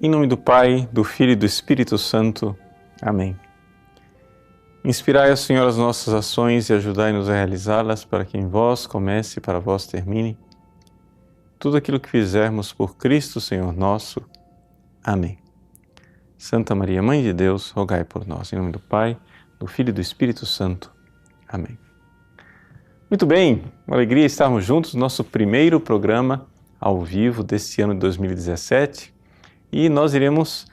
Em nome do Pai, do Filho e do Espírito Santo. Amém. Inspirai, Senhor, as nossas ações e ajudai-nos a realizá-las, para que em vós comece e para vós termine tudo aquilo que fizermos por Cristo, Senhor nosso. Amém. Santa Maria, Mãe de Deus, rogai por nós. Em nome do Pai, do Filho e do Espírito Santo. Amém. Muito bem, uma alegria estarmos juntos no nosso primeiro programa ao vivo deste ano de 2017. E nós iremos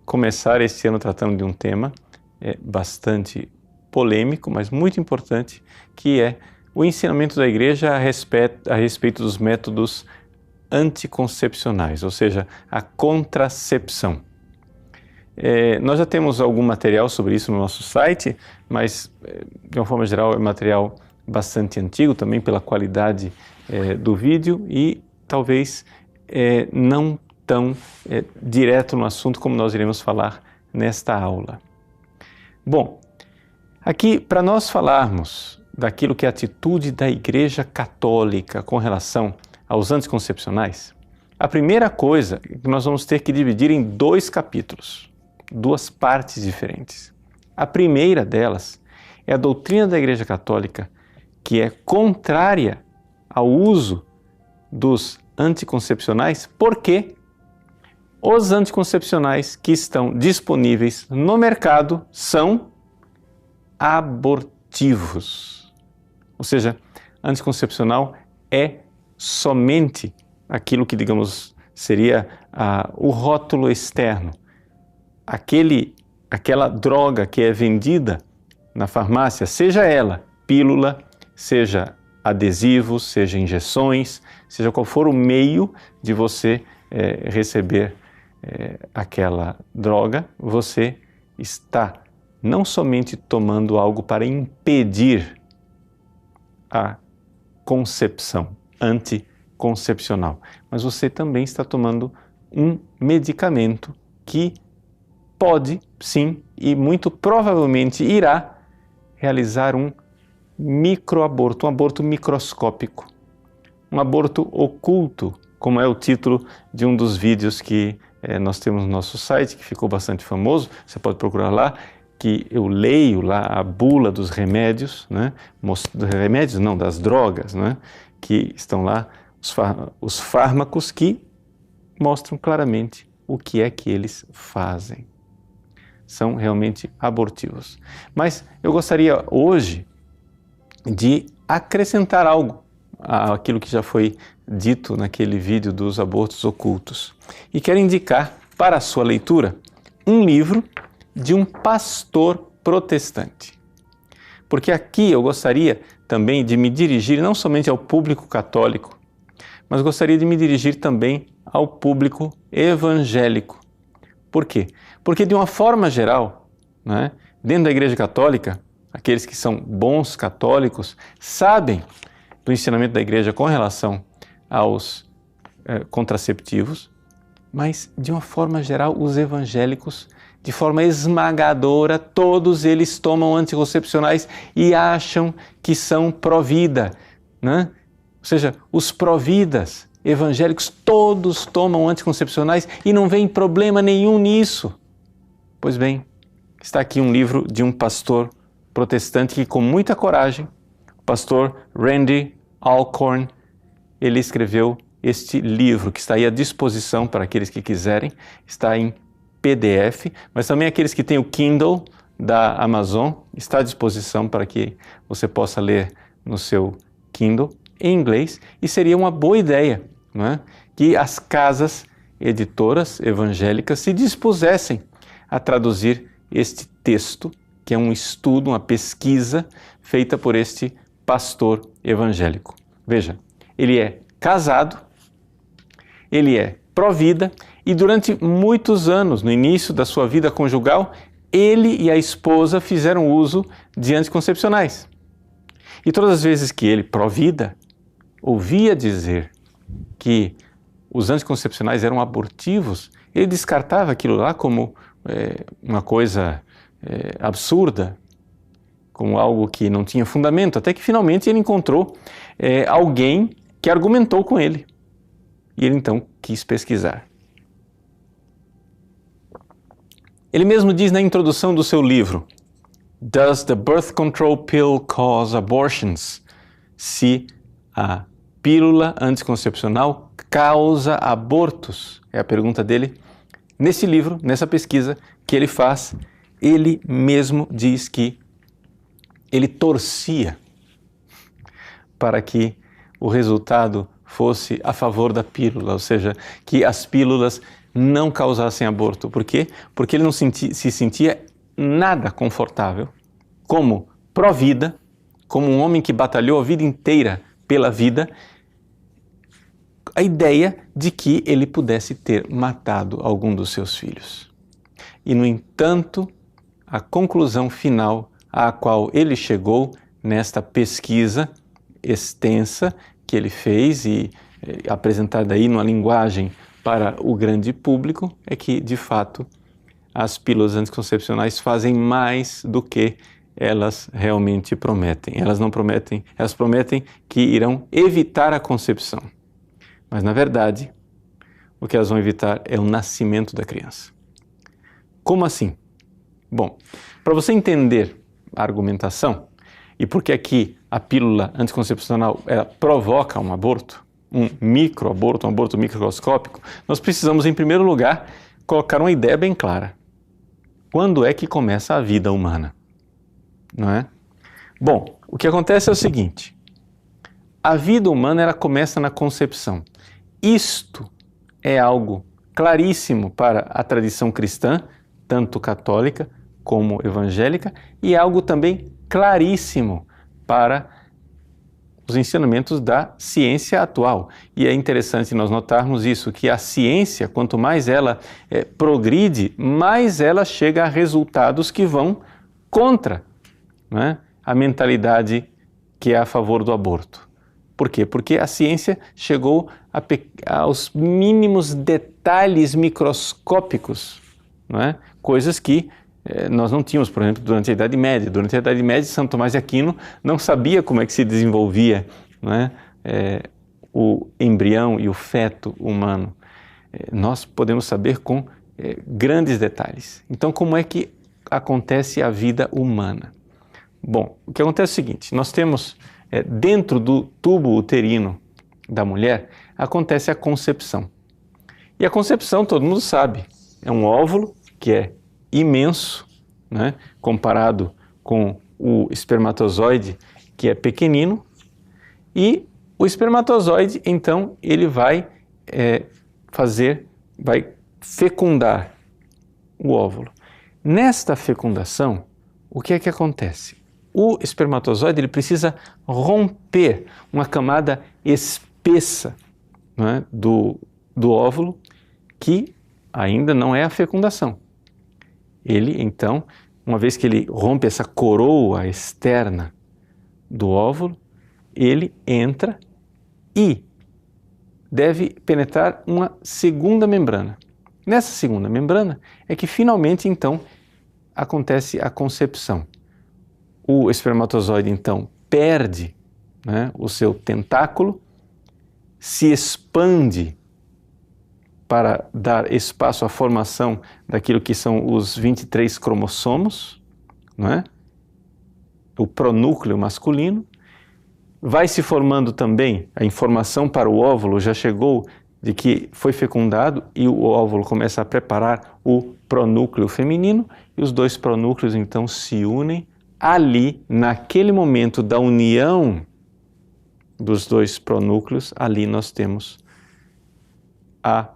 começar este ano tratando de um tema bastante polêmico, mas muito importante, que é o ensinamento da Igreja a respeito dos métodos anticoncepcionais, ou seja, a contracepção. Nós já temos algum material sobre isso no nosso site, mas de uma forma geral é material bastante antigo, também pela qualidade do vídeo e talvez não tão direto no assunto como nós iremos falar nesta aula. Bom, aqui para nós falarmos daquilo que é a atitude da Igreja Católica com relação aos anticoncepcionais, a primeira coisa é que nós vamos ter que dividir em dois capítulos, duas partes diferentes. A primeira delas é a doutrina da Igreja Católica, que é contrária ao uso dos anticoncepcionais, porque os anticoncepcionais que estão disponíveis no mercado são abortivos. Ou seja, anticoncepcional é somente aquilo que, digamos, seria o rótulo externo. Aquela droga que é vendida na farmácia, seja ela pílula, seja adesivos, seja injeções, seja qual for o meio de você receber aquela droga, você está não somente tomando algo para impedir a concepção anticoncepcional, mas você também está tomando um medicamento que pode, sim, e muito provavelmente irá realizar um microaborto, um aborto microscópico, um aborto oculto, como é o título de um dos vídeos que nós temos no nosso site, que ficou bastante famoso. Você pode procurar lá, que eu leio lá a bula dos remédios, né? Remédios não, das drogas, né? Que estão lá, os fármacos que mostram claramente o que é que eles fazem. São realmente abortivos. Mas eu gostaria hoje de acrescentar algo àquilo que já foi dito naquele vídeo dos abortos ocultos. E quero indicar para a sua leitura um livro de um pastor protestante. Porque aqui eu gostaria também de me dirigir não somente ao público católico, mas gostaria de me dirigir também ao público evangélico. Por quê? Porque de uma forma geral, né, dentro da Igreja Católica, aqueles que são bons católicos sabem do ensinamento da Igreja com relação aos contraceptivos, mas de uma forma geral os evangélicos, de forma esmagadora, todos eles tomam anticoncepcionais e acham que são pró-vida, né? Ou seja, os pró-vidas evangélicos todos tomam anticoncepcionais e não vem problema nenhum nisso. Pois bem, está aqui um livro de um pastor protestante que, com muita coragem, o pastor Randy Alcorn, ele escreveu este livro que está aí à disposição para aqueles que quiserem, está em PDF, mas também aqueles que têm o Kindle da Amazon, está à disposição para que você possa ler no seu Kindle em inglês, e seria uma boa ideia, não é? Que as casas editoras evangélicas se dispusessem a traduzir este texto, que é um estudo, uma pesquisa feita por este pastor evangélico. Veja, ele é casado, ele é pró-vida e durante muitos anos, no início da sua vida conjugal, ele e a esposa fizeram uso de anticoncepcionais. E todas as vezes que ele, pró-vida, ouvia dizer que os anticoncepcionais eram abortivos, ele descartava aquilo lá como uma coisa absurda, como algo que não tinha fundamento, até que finalmente ele encontrou alguém que argumentou com ele. E ele então quis pesquisar. Ele mesmo diz na introdução do seu livro, Does the birth control pill cause abortions? Se a pílula anticoncepcional causa abortos? É a pergunta dele. Nesse livro, nessa pesquisa que ele faz, ele mesmo diz que ele torcia para que o resultado fosse a favor da pílula, ou seja, que as pílulas não causassem aborto. Por quê? Porque ele não se sentia nada confortável como pró-vida, como um homem que batalhou a vida inteira pela vida, a ideia de que ele pudesse ter matado algum dos seus filhos. E, no entanto, a conclusão final à qual ele chegou nesta pesquisa extensa que ele fez e apresentada aí numa linguagem para o grande público é que, de fato, as pílulas anticoncepcionais fazem mais do que elas realmente prometem. Elas não prometem, elas prometem que irão evitar a concepção. Mas, na verdade, o que elas vão evitar é o nascimento da criança. Como assim? Bom, para você entender a argumentação e porque aqui a pílula anticoncepcional ela provoca um aborto, um microaborto, um aborto microscópico, nós precisamos, em primeiro lugar, colocar uma ideia bem clara. Quando é que começa a vida humana? Não é? Bom, o que acontece é o seguinte, a vida humana ela começa na concepção. Isto é algo claríssimo para a tradição cristã, tanto católica como evangélica, e é algo também claríssimo para os ensinamentos da ciência atual. E é interessante nós notarmos isso, que a ciência, quanto mais ela progride, mais ela chega a resultados que vão contra, né, a mentalidade que é a favor do aborto. Por quê? Porque a ciência chegou aos mínimos detalhes microscópicos, não é? Coisas que nós não tínhamos, por exemplo, durante a Idade Média. Durante a Idade Média, São Tomás de Aquino não sabia como é que se desenvolvia, não é? O embrião e o feto humano. Nós podemos saber com grandes detalhes. Então, como é que acontece a vida humana? Bom, o que acontece é o seguinte, nós temos dentro do tubo uterino da mulher, acontece a concepção. E a concepção, todo mundo sabe, é um óvulo que é imenso, né, comparado com o espermatozoide, que é pequenino, e o espermatozoide, então, ele vai fecundar o óvulo. Nesta fecundação, o que é que acontece? O espermatozoide ele precisa romper uma camada espessa, né, do óvulo, que ainda não é a fecundação. Ele, então, uma vez que ele rompe essa coroa externa do óvulo, ele entra e deve penetrar uma segunda membrana. Nessa segunda membrana é que finalmente, então, acontece a concepção. O espermatozoide, então, perde, né, o seu tentáculo, se expande para dar espaço à formação daquilo que são os 23 cromossomos, não é? O pronúcleo masculino. Vai se formando também, a informação para o óvulo já chegou de que foi fecundado e o óvulo começa a preparar o pronúcleo feminino e os dois pronúcleos então se unem. Ali, naquele momento da união dos dois pronúcleos, ali nós temos a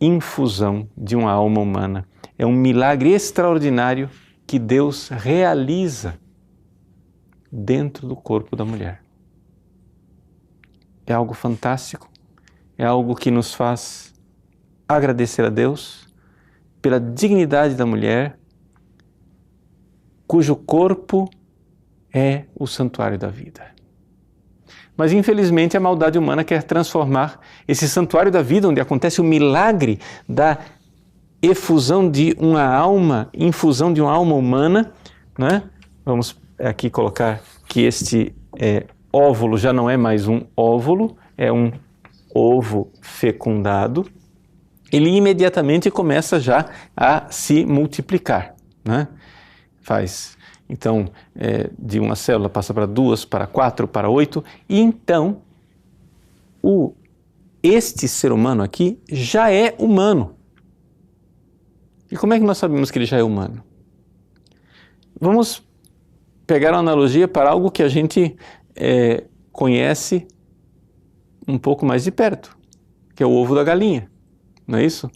infusão de uma alma humana. É um milagre extraordinário que Deus realiza dentro do corpo da mulher. É algo fantástico, é algo que nos faz agradecer a Deus pela dignidade da mulher, cujo corpo é o santuário da vida. Mas, infelizmente, a maldade humana quer transformar esse santuário da vida, onde acontece o milagre da infusão de uma alma humana, né? Vamos aqui colocar que este óvulo já não é mais um óvulo, é um ovo fecundado. ele imediatamente começa já a se multiplicar, né? Então, de uma célula passa para 2, para 4, para 8, e então este ser humano aqui já é humano. E como é que nós sabemos que ele já é humano? Vamos pegar uma analogia para algo que a gente conhece um pouco mais de perto, que é o ovo da galinha, não é isso?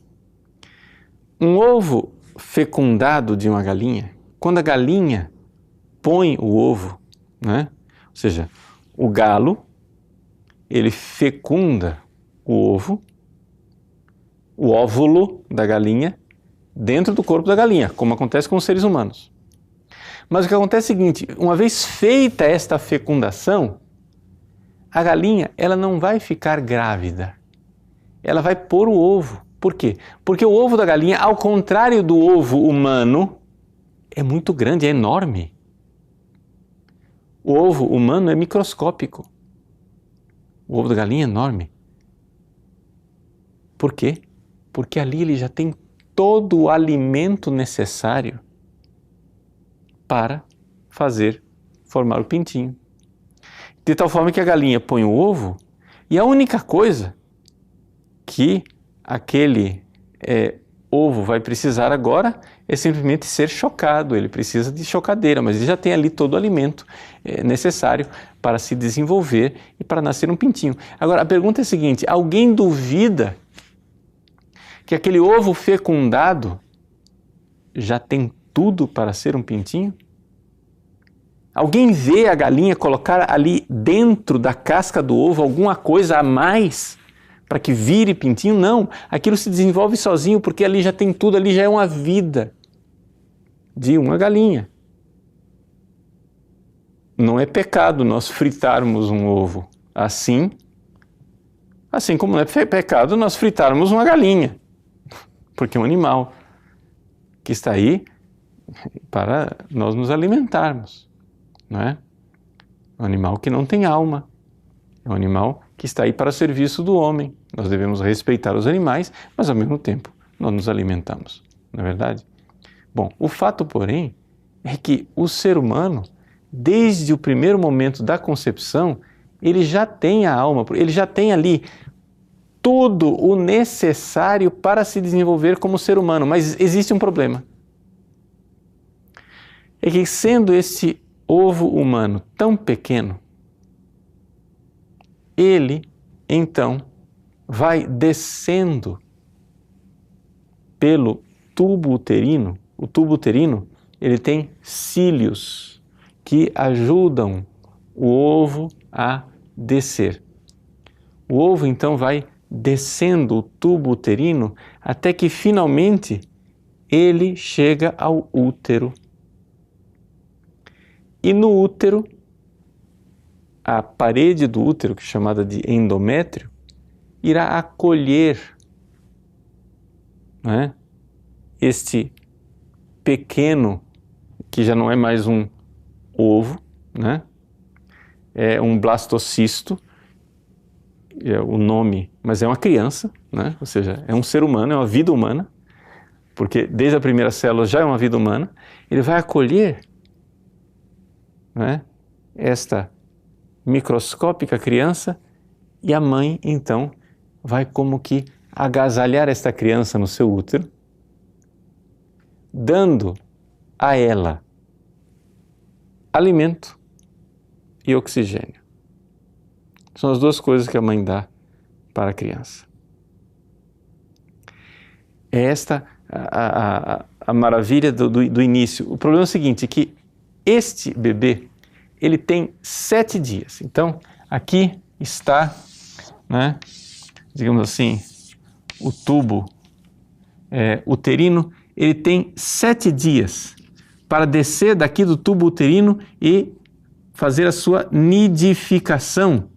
Um ovo fecundado de uma galinha, quando a galinha põe o ovo, né? Ou seja, o galo, ele fecunda o ovo, o óvulo da galinha, dentro do corpo da galinha, como acontece com os seres humanos. Mas o que acontece é o seguinte, uma vez feita esta fecundação, a galinha, ela não vai ficar grávida, ela vai pôr o ovo. Por quê? Porque o ovo da galinha, ao contrário do ovo humano, é muito grande, é enorme. O ovo humano é microscópico. O ovo da galinha é enorme. Por quê? Porque ali ele já tem todo o alimento necessário para formar o pintinho. De tal forma que a galinha põe o ovo e a única coisa que aquele ovo vai precisar agora é simplesmente ser chocado. Ele precisa de chocadeira, mas ele já tem ali todo o alimento necessário para se desenvolver e para nascer um pintinho. Agora, a pergunta é a seguinte, alguém duvida que aquele ovo fecundado já tem tudo para ser um pintinho? Alguém vê a galinha colocar ali dentro da casca do ovo alguma coisa a mais para que vire pintinho? Não, aquilo se desenvolve sozinho porque ali já tem tudo, ali já é uma vida de uma galinha. Não é pecado nós fritarmos um ovo assim como não é pecado nós fritarmos uma galinha, porque é um animal que está aí para nós nos alimentarmos, não é? Um animal que não tem alma, é um animal que está aí para o serviço do homem. Nós devemos respeitar os animais, mas ao mesmo tempo nós nos alimentamos, não é verdade? Bom, o fato, porém, é que o ser humano, desde o primeiro momento da concepção, ele já tem a alma, ele já tem ali tudo o necessário para se desenvolver como ser humano, mas existe um problema. É que sendo esse ovo humano tão pequeno, ele, então, vai descendo pelo tubo uterino. O tubo uterino, ele tem cílios que ajudam o ovo a descer. O ovo, então, vai descendo o tubo uterino até que, finalmente, ele chega ao útero. E no útero, a parede do útero, que é chamada de endométrio, irá acolher, né, este pequeno, que já não é mais um ovo, né, é um blastocisto, é o nome, mas é uma criança, né, ou seja, é um ser humano, é uma vida humana, porque desde a primeira célula já é uma vida humana. Ele vai acolher, né, esta microscópica criança, e a mãe, então, vai como que agasalhar esta criança no seu útero, dando a ela alimento e oxigênio. São as duas coisas que a mãe dá para a criança. É esta a maravilha do início. O problema é o seguinte, que este bebê, ele tem 7 dias. Então, aqui está, né, digamos assim, o tubo uterino. Ele tem 7 dias para descer daqui do tubo uterino e fazer a sua nidificação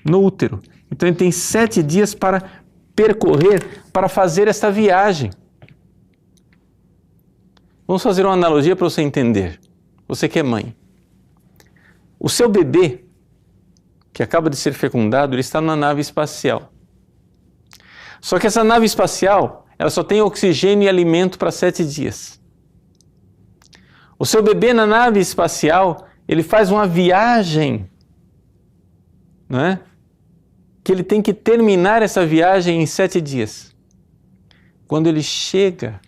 no útero. Então, ele tem 7 dias para percorrer, para fazer esta viagem. Vamos fazer uma analogia para você entender. Você que é mãe. O seu bebê, que acaba de ser fecundado, ele está numa nave espacial. Só que essa nave espacial, ela só tem oxigênio e alimento para 7 dias. O seu bebê na nave espacial, ele faz uma viagem, não é? Que ele tem que terminar essa viagem em 7 dias. Quando ele chega,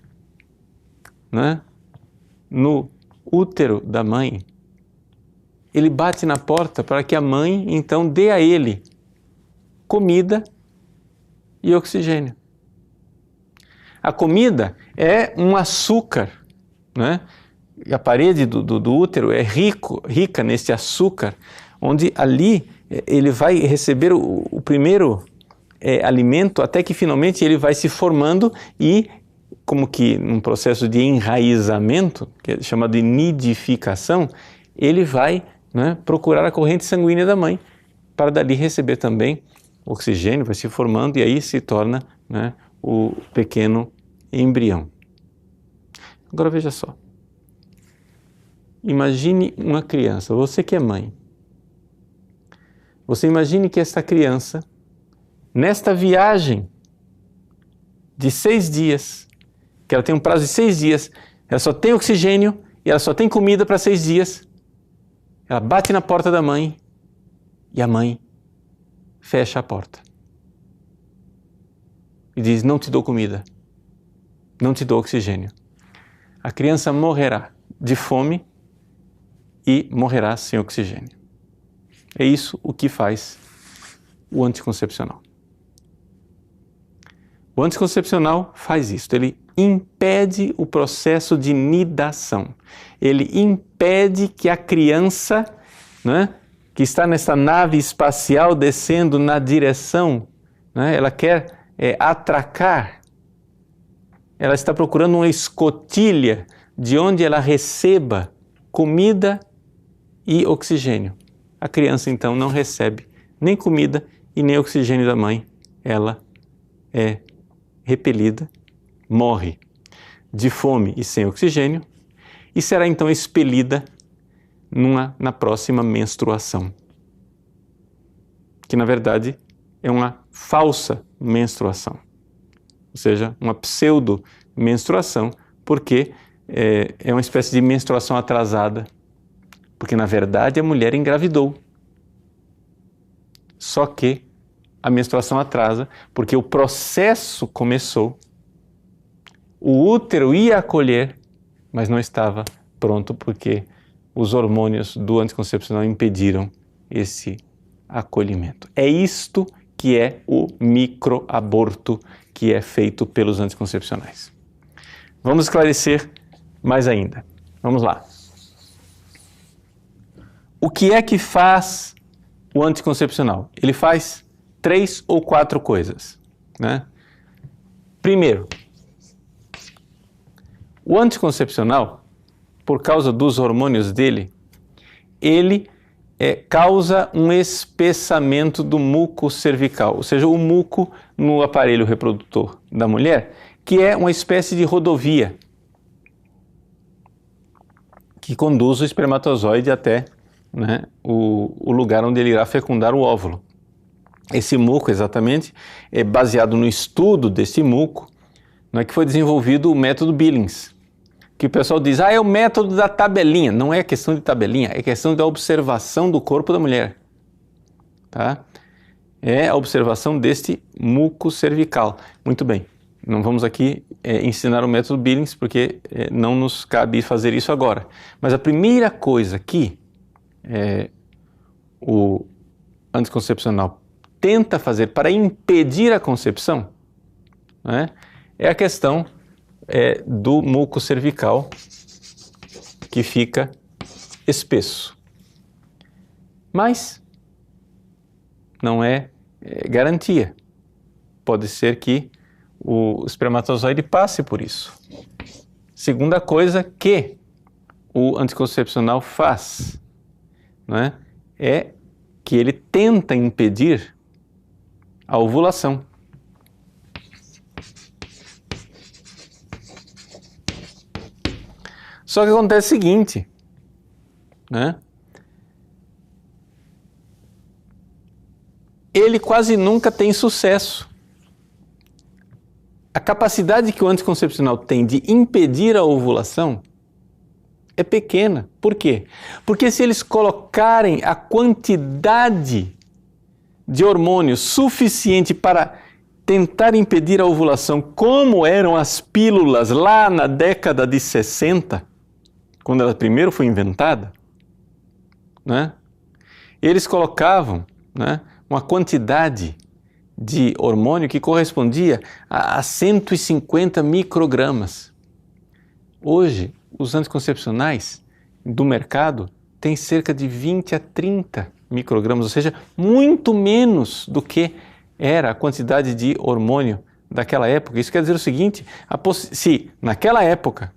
não é, no útero da mãe, ele bate na porta para que a mãe então dê a ele comida e oxigênio. A comida é um açúcar, né? A parede do útero é rica nesse açúcar, onde ali ele vai receber o primeiro alimento até que finalmente ele vai se formando e, como que num processo de enraizamento, que é chamado de nidificação, ele vai, né, procurar a corrente sanguínea da mãe para dali receber também oxigênio, vai se formando e aí se torna, né, o pequeno embrião. Agora veja só. Imagine uma criança, você que é mãe. Você imagine que esta criança, nesta viagem de 6 dias, que ela tem um prazo de 6 dias, ela só tem oxigênio e ela só tem comida para 6 dias. Ela bate na porta da mãe e a mãe fecha a porta. E diz, não te dou comida, não te dou oxigênio. A criança morrerá de fome e morrerá sem oxigênio. É isso o que faz o anticoncepcional. O anticoncepcional faz isso, ele impede o processo de nidação. Ele impede que a criança, né, que está nessa nave espacial descendo na direção, né, ela quer atracar, ela está procurando uma escotilha de onde ela receba comida e oxigênio. A criança então não recebe nem comida e nem oxigênio da mãe. Ela é repelida, morre de fome e sem oxigênio e será então expelida na próxima menstruação, que na verdade é uma falsa menstruação, ou seja, uma pseudo-menstruação, porque é uma espécie de menstruação atrasada, porque na verdade a mulher engravidou. Só que a menstruação atrasa, porque o processo começou, o útero ia acolher, mas não estava pronto porque os hormônios do anticoncepcional impediram esse acolhimento. É isto que é o microaborto que é feito pelos anticoncepcionais. Vamos esclarecer mais ainda. Vamos lá. O que é que faz o anticoncepcional? Ele faz 3 ou 4 coisas, né? Primeiro, o anticoncepcional, por causa dos hormônios dele, ele causa um espessamento do muco cervical, ou seja, o muco no aparelho reprodutor da mulher, que é uma espécie de rodovia que conduz o espermatozoide até, né, o lugar onde ele irá fecundar o óvulo. Esse muco, exatamente, é baseado no estudo desse muco, né, que foi desenvolvido o método Billings, que o pessoal diz, é o método da tabelinha. Não é questão de tabelinha, é questão da observação do corpo da mulher. Tá? É a observação deste muco cervical. Muito bem, não vamos aqui ensinar o método Billings, porque não nos cabe fazer isso agora. Mas a primeira coisa que o anticoncepcional tenta fazer para impedir a concepção, né, é a questão do muco cervical, que fica espesso. Mas não é garantia. Pode ser que o espermatozoide passe por isso. Segunda coisa que o anticoncepcional faz, né, é que ele tenta impedir a ovulação. Só que acontece o seguinte, né? Ele quase nunca tem sucesso. a capacidade que o anticoncepcional tem de impedir a ovulação é pequena. Por quê? Porque se eles colocarem a quantidade de hormônio suficiente para tentar impedir a ovulação, como eram as pílulas lá na década de 60, quando ela primeiro foi inventada, né? Eles colocavam, né, uma quantidade de hormônio que correspondia a 150 microgramas. Hoje, os anticoncepcionais do mercado têm cerca de 20 a 30 microgramas, ou seja, muito menos do que era a quantidade de hormônio daquela época. Isso quer dizer o seguinte, se naquela época,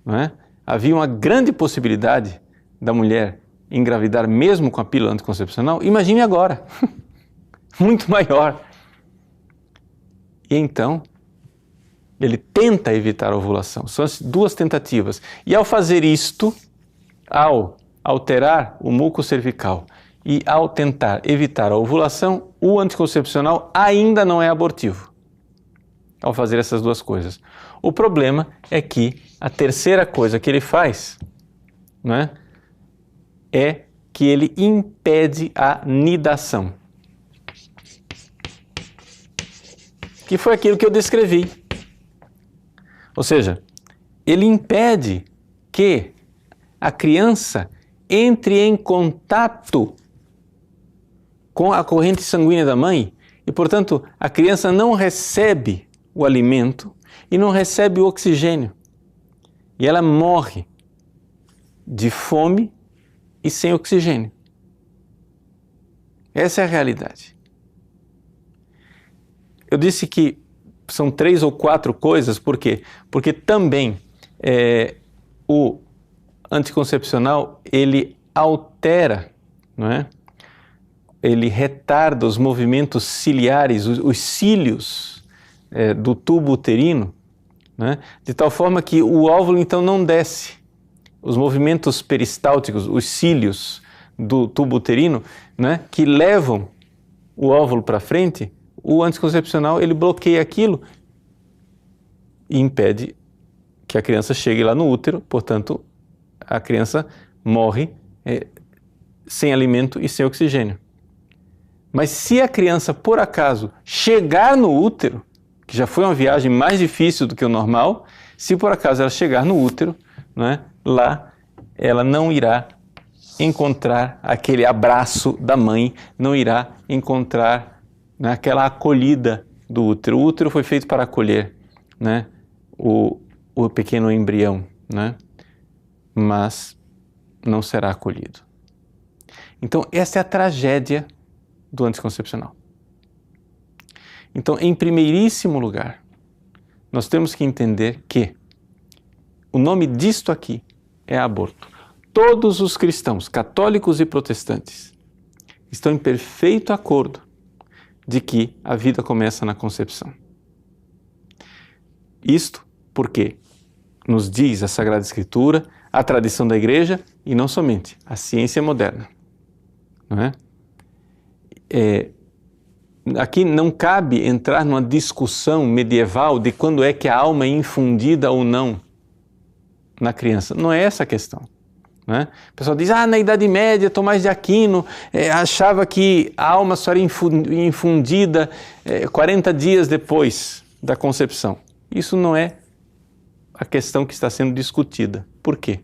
né, havia uma grande possibilidade da mulher engravidar mesmo com a pílula anticoncepcional, imagine agora, muito maior. E então, ele tenta evitar a ovulação. São as duas tentativas. E ao fazer isto, ao alterar o muco cervical e ao tentar evitar a ovulação, o anticoncepcional ainda não é abortivo. Ao fazer essas duas coisas. O problema é que a terceira coisa que ele faz, né, é que ele impede a nidação. Que foi aquilo que eu descrevi. Ou seja, ele impede que a criança entre em contato com a corrente sanguínea da mãe e, portanto, a criança não recebe o alimento e não recebe o oxigênio. E ela morre de fome e sem oxigênio. Essa é a realidade. Eu disse que são 3 ou 4 coisas, por quê? Porque também o anticoncepcional, ele altera, não é? Ele retarda os movimentos ciliares, os cílios do tubo uterino, né? De tal forma que o óvulo então não desce. Os movimentos peristálticos, os cílios do tubo uterino, né, que levam o óvulo para frente, o anticoncepcional ele bloqueia aquilo e impede que a criança chegue lá no útero, portanto, a criança morre sem alimento e sem oxigênio. Mas se a criança, por acaso, chegar no útero, que já foi uma viagem mais difícil do que o normal, se por acaso ela chegar no útero, né, lá ela não irá encontrar aquele abraço da mãe, não irá encontrar, né, aquela acolhida do útero. O útero foi feito para acolher, né, o pequeno embrião, né, mas não será acolhido. Então, essa é a tragédia do anticoncepcional. Então, em primeiríssimo lugar, nós temos que entender que o nome disto aqui é aborto. Todos os cristãos, católicos e protestantes, estão em perfeito acordo de que a vida começa na concepção. Isto porque nos diz a Sagrada Escritura, a tradição da Igreja e não somente a ciência moderna. Não é? Aqui não cabe entrar numa discussão medieval de quando é que a alma é infundida ou não na criança. Não é essa a questão. Né? O pessoal diz, na Idade Média, Tomás de Aquino achava que a alma só era infundida 40 dias depois da concepção. Isso não é a questão que está sendo discutida. Por quê?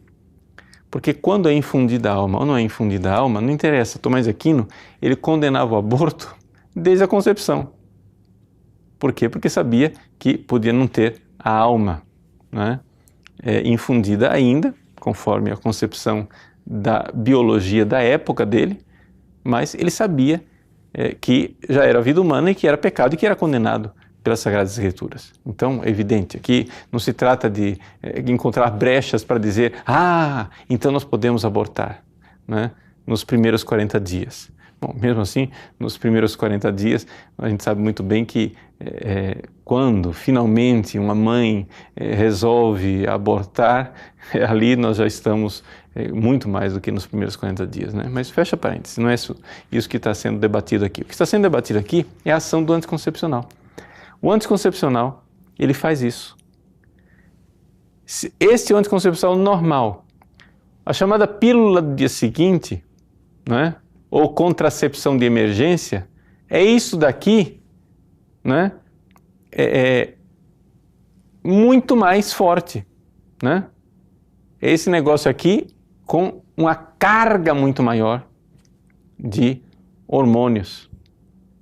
Porque quando é infundida a alma ou não é infundida a alma, não interessa. Tomás de Aquino, ele condenava o aborto desde a concepção. Por quê? Porque sabia que podia não ter a alma, né, infundida ainda, conforme a concepção da biologia da época dele, mas ele sabia que já era a vida humana e que era pecado e que era condenado pelas Sagradas Escrituras. Então, é evidente, aqui não se trata de encontrar brechas para dizer, então nós podemos abortar, né, nos primeiros 40 dias. Bom, mesmo assim, nos primeiros 40 dias, a gente sabe muito bem que quando finalmente uma mãe resolve abortar, ali nós já estamos muito mais do que nos primeiros 40 dias, né? Mas fecha parênteses, não é isso que está sendo debatido aqui. O que está sendo debatido aqui é a ação do anticoncepcional. O anticoncepcional, ele faz isso. Este é o anticoncepcional normal. A chamada pílula do dia seguinte, né, ou contracepção de emergência, é isso daqui, né, é muito mais forte, né? É esse negócio aqui com uma carga muito maior de hormônios,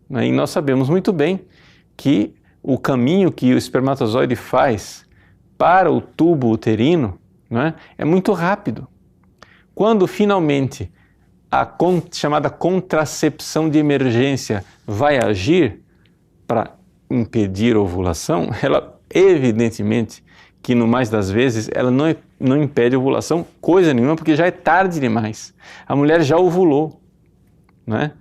né? E nós sabemos muito bem que o caminho que o espermatozoide faz para o tubo uterino, né, é muito rápido. Quando finalmente a chamada contracepção de emergência vai agir para impedir a ovulação, ela evidentemente que no mais das vezes ela não impede a ovulação coisa nenhuma, porque já é tarde demais. A mulher já ovulou, né?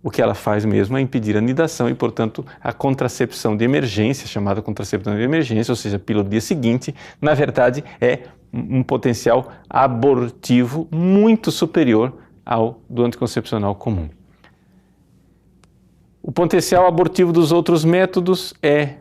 O que ela faz mesmo é impedir a nidação e, portanto, a contracepção de emergência, chamada contracepção de emergência, ou seja, a pílula do dia seguinte, na verdade é um potencial abortivo muito superior ao do anticoncepcional comum. O potencial abortivo dos outros métodos é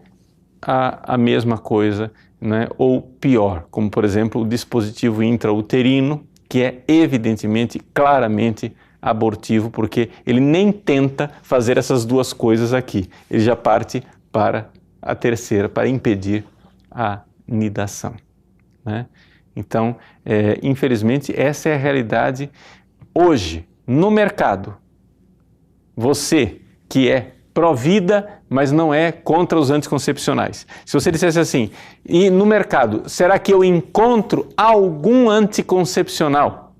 a mesma coisa, né? Ou pior, como por exemplo o dispositivo intrauterino, que é evidentemente, claramente abortivo, porque ele nem tenta fazer essas duas coisas aqui, ele já parte para a terceira, para impedir a nidação, né? Então, infelizmente, essa é a realidade hoje no mercado. Você que é pró-vida, mas não é contra os anticoncepcionais. Se você dissesse assim, e no mercado, será que eu encontro algum anticoncepcional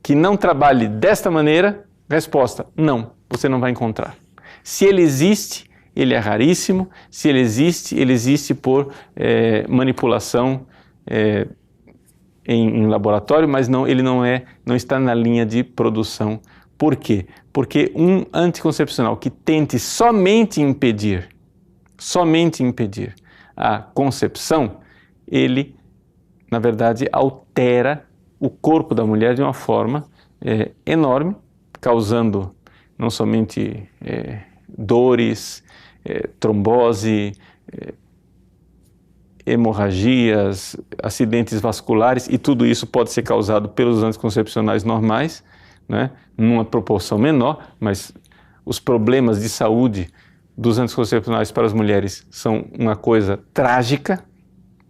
que não trabalhe desta maneira? Resposta, não, você não vai encontrar. Se ele existe, ele é raríssimo. Se ele existe por manipulação em laboratório, mas não, ele não está na linha de produção. Por quê? Porque um anticoncepcional que tente somente impedir a concepção, ele, na verdade, altera o corpo da mulher de uma forma enorme, causando não somente dores, trombose, hemorragias, acidentes vasculares, e tudo isso pode ser causado pelos anticoncepcionais normais, né, numa proporção menor, mas os problemas de saúde dos anticoncepcionais para as mulheres são uma coisa trágica,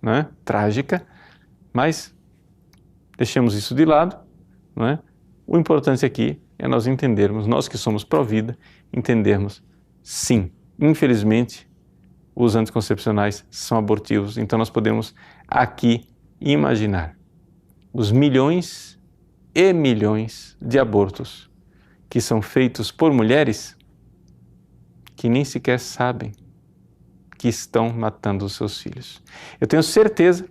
né, trágica, mas deixemos isso de lado, né? O importante aqui é nós entendermos, nós que somos pró-vida, entendermos, sim, infelizmente, os anticoncepcionais são abortivos, então nós podemos aqui imaginar os milhões e milhões de abortos que são feitos por mulheres que nem sequer sabem que estão matando os seus filhos. Eu tenho certeza,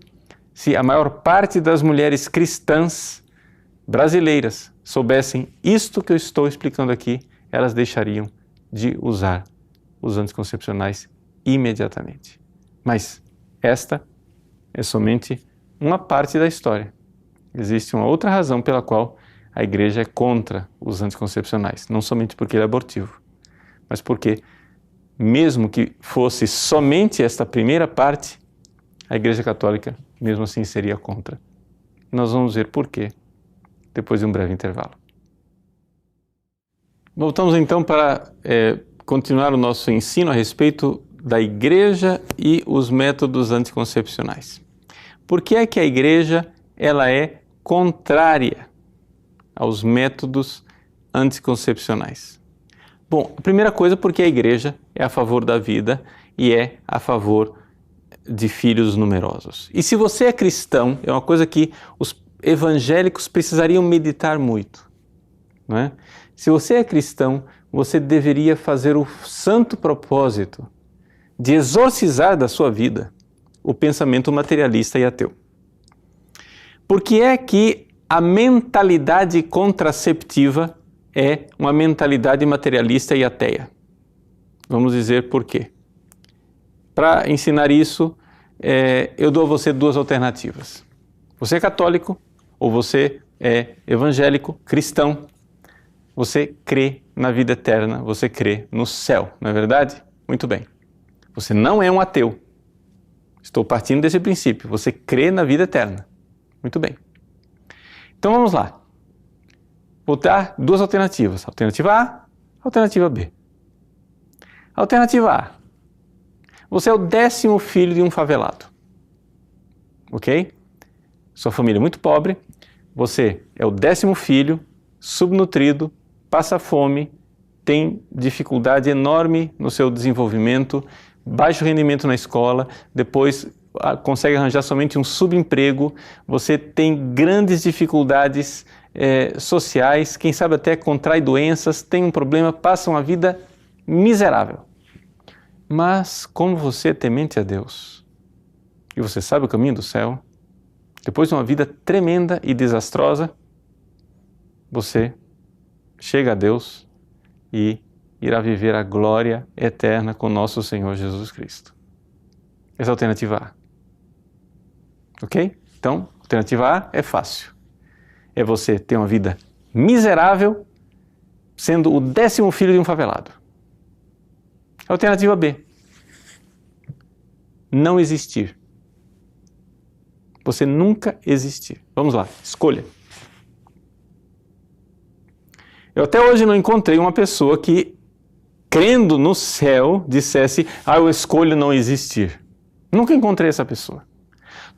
se a maior parte das mulheres cristãs brasileiras soubessem isto que eu estou explicando aqui, elas deixariam de usar os anticoncepcionais imediatamente. Mas esta é somente uma parte da história. Existe uma outra razão pela qual a igreja é contra os anticoncepcionais, não somente porque ele é abortivo, mas porque, mesmo que fosse somente esta primeira parte, a Igreja Católica, mesmo assim, seria contra. Nós vamos ver por quê, depois de um breve intervalo. Voltamos então para continuar o nosso ensino a respeito da Igreja e os métodos anticoncepcionais. Por que é que a Igreja ela é contrária aos métodos anticoncepcionais? Bom, a primeira coisa porque a Igreja é a favor da vida e é a favor de filhos numerosos. E se você é cristão, é uma coisa que os evangélicos precisariam meditar muito, não é? Se você é cristão, você deveria fazer o santo propósito de exorcizar da sua vida o pensamento materialista e ateu. Por que é que a mentalidade contraceptiva é uma mentalidade materialista e ateia? Vamos dizer por quê. Para ensinar isso, eu dou a você duas alternativas. Você é católico ou você é evangélico, cristão. Você crê na vida eterna, você crê no céu, não é verdade? Muito bem. Você não é um ateu, Estou partindo desse princípio. Você crê na vida eterna. Muito bem. Então vamos lá. Vou dar duas alternativas. Alternativa A, alternativa B. Alternativa A. Você é o 10º filho de um favelado. Ok? Sua família é muito pobre. Você é o 10º filho, subnutrido, passa fome, tem dificuldade enorme no seu desenvolvimento, baixo rendimento na escola, depois consegue arranjar somente um subemprego, você tem grandes dificuldades sociais, quem sabe até contrai doenças, tem um problema, passa uma vida miserável. Mas como você é temente a Deus e você sabe o caminho do céu, depois de uma vida tremenda e desastrosa, você chega a Deus e irá viver a glória eterna com nosso Senhor Jesus Cristo. Essa é a alternativa A. Ok? Então, a alternativa A é fácil. É você ter uma vida miserável, sendo o 10º filho de um favelado. Alternativa B. Não existir. Você nunca existir. Vamos lá, escolha. Eu até hoje não encontrei uma pessoa que, crendo no céu, dissesse, eu escolho não existir. Nunca encontrei essa pessoa.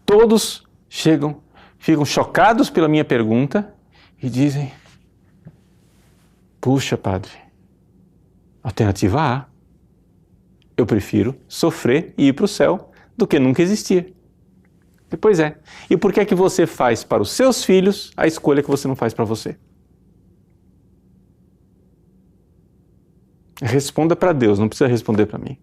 Todos ficam chocados pela minha pergunta e dizem, puxa, padre, alternativa A, eu prefiro sofrer e ir para o céu do que nunca existir. Pois é. E por que é que você faz para os seus filhos a escolha que você não faz para você? Responda para Deus, não precisa responder para mim.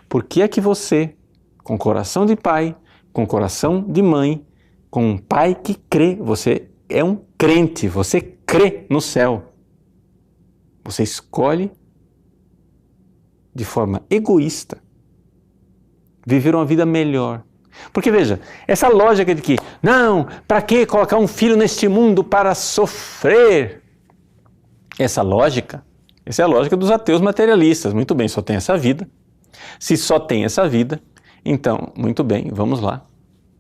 Por que é que você, com coração de pai, com coração de mãe, com um pai que crê, você é um crente, você crê no céu, você escolhe de forma egoísta viver uma vida melhor? Porque veja, essa lógica de que, não, para que colocar um filho neste mundo para sofrer? Essa é a lógica dos ateus materialistas. Muito bem, só tem essa vida. Se só tem essa vida, então, muito bem, vamos lá,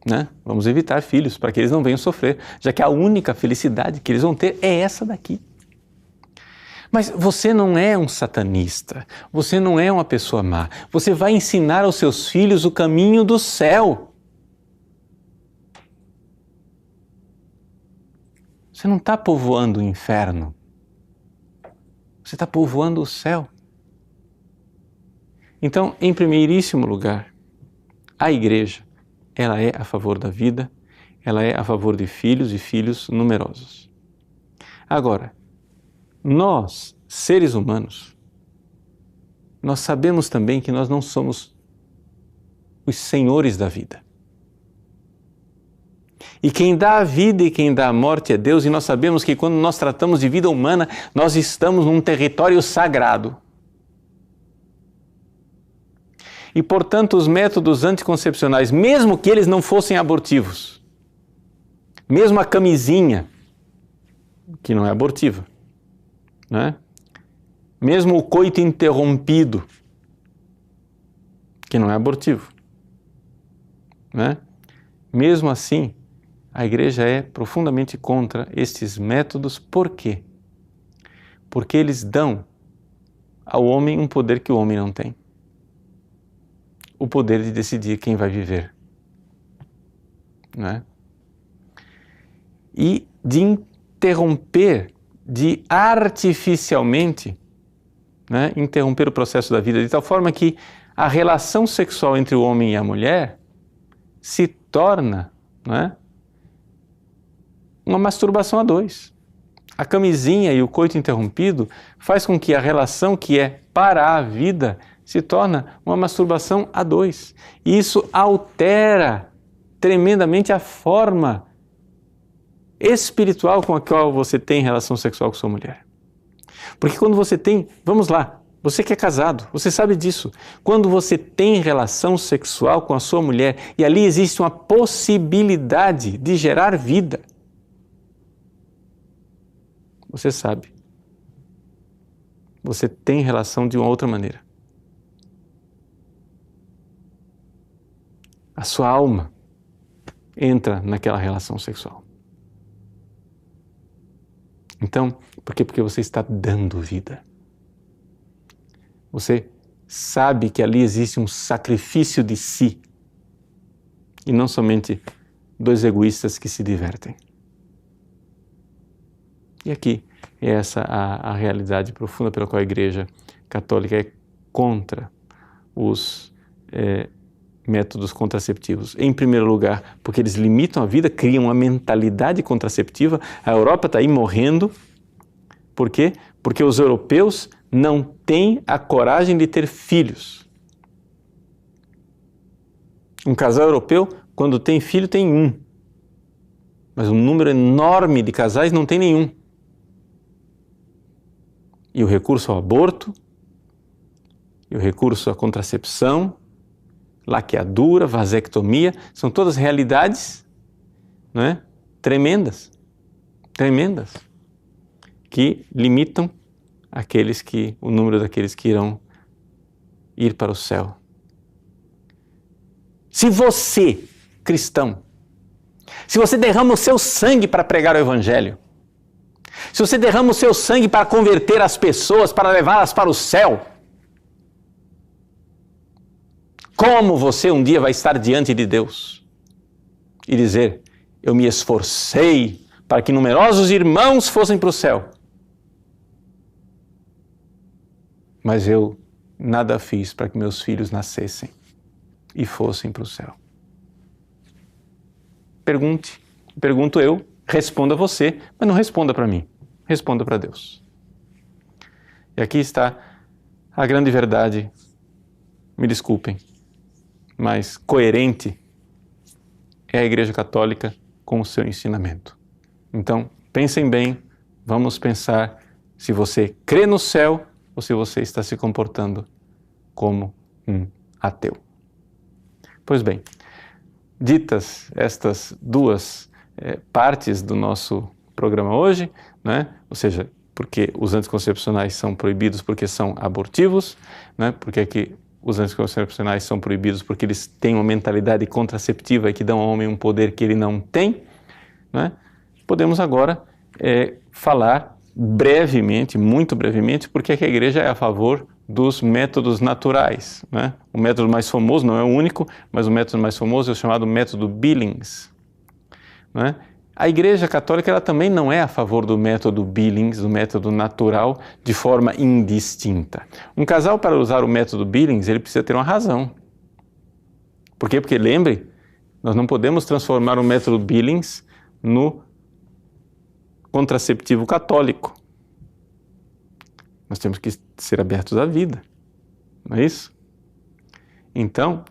né? Vamos evitar filhos para que eles não venham sofrer, já que a única felicidade que eles vão ter é essa daqui. Mas você não é um satanista, você não é uma pessoa má, você vai ensinar aos seus filhos o caminho do céu. Você não está povoando o inferno, você está povoando o céu. Então, em primeiríssimo lugar, a igreja, ela é a favor da vida, ela é a favor de filhos e filhos numerosos. Agora, nós, seres humanos, nós sabemos também que nós não somos os senhores da vida. E quem dá a vida e quem dá a morte é Deus, e nós sabemos que quando nós tratamos de vida humana, nós estamos num território sagrado. E, portanto, os métodos anticoncepcionais, mesmo que eles não fossem abortivos, mesmo a camisinha, que não é abortiva, né? Mesmo o coito interrompido, que não é abortivo, né? Mesmo assim, a igreja é profundamente contra estes métodos. Por quê? Porque eles dão ao homem um poder que o homem não tem. O poder de decidir quem vai viver, né? E de interromper, de artificialmente, né, interromper o processo da vida de tal forma que a relação sexual entre o homem e a mulher se torna, né, uma masturbação a dois. A camisinha e o coito interrompido faz com que a relação que é para a vida se torna uma masturbação a dois. E isso altera tremendamente a forma espiritual com a qual você tem relação sexual com sua mulher. Porque quando você tem, vamos lá, você que é casado, você sabe disso. Quando você tem relação sexual com a sua mulher e ali existe uma possibilidade de gerar vida, você sabe, você tem relação de uma outra maneira. a sua alma entra naquela relação sexual. Então, por quê? Porque você está dando vida. Você sabe que ali existe um sacrifício de si e não somente dois egoístas que se divertem. E aqui é essa a realidade profunda pela qual a Igreja Católica é contra os métodos contraceptivos. Em primeiro lugar, porque eles limitam a vida, criam uma mentalidade contraceptiva. A Europa está aí morrendo. Por quê? Porque os europeus não têm a coragem de ter filhos. Um casal europeu, quando tem filho, tem um. Mas um número enorme de casais não tem nenhum. E o recurso ao aborto, e o recurso à contracepção, laqueadura, vasectomia, são todas realidades, não é? Tremendas, que limitam o número daqueles que irão ir para o céu. Se você, cristão, se você derrama o seu sangue para pregar o Evangelho, se você derrama o seu sangue para converter as pessoas, para levá-las para o céu, como você um dia vai estar diante de Deus e dizer: eu me esforcei para que numerosos irmãos fossem para o céu, mas eu nada fiz para que meus filhos nascessem e fossem para o céu? Pergunto eu, responda você, mas não responda para mim, responda para Deus. E aqui está a grande verdade, me desculpem, mas coerente é a Igreja Católica com o seu ensinamento. Então, pensem bem, vamos pensar se você crê no céu ou se você está se comportando como um ateu. Pois bem, ditas estas duas partes do nosso programa hoje, né? Ou seja, porque os anticoncepcionais são proibidos porque são abortivos, né? Porque aqui os anticoncepcionais são proibidos porque eles têm uma mentalidade contraceptiva e que dão ao homem um poder que ele não tem, né? Podemos agora falar brevemente, muito brevemente, porque é que a Igreja é a favor dos métodos naturais, né? O método mais famoso, não é o único, mas o método mais famoso é o chamado método Billings, né? A Igreja Católica ela também não é a favor do método Billings, do método natural, de forma indistinta. Um casal, para usar o método Billings, ele precisa ter uma razão. Por quê? Porque, lembre, nós não podemos transformar o método Billings no contraceptivo católico. Nós temos que ser abertos à vida, não é isso? Então,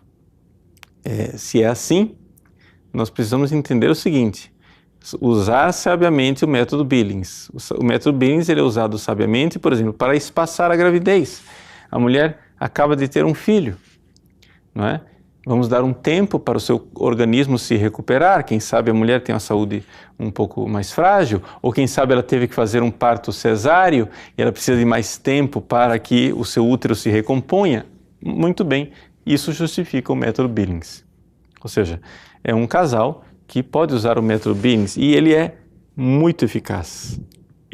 se é assim, nós precisamos entender o seguinte: usar sabiamente o método Billings. O método Billings ele é usado sabiamente, por exemplo, para espaçar a gravidez. A mulher acaba de ter um filho, não é? Vamos dar um tempo para o seu organismo se recuperar. Quem sabe a mulher tem uma saúde um pouco mais frágil, ou quem sabe ela teve que fazer um parto cesáreo e ela precisa de mais tempo para que o seu útero se recomponha. Muito bem, isso justifica o método Billings. Ou seja, é um casal que pode usar o método Billings e ele é muito eficaz.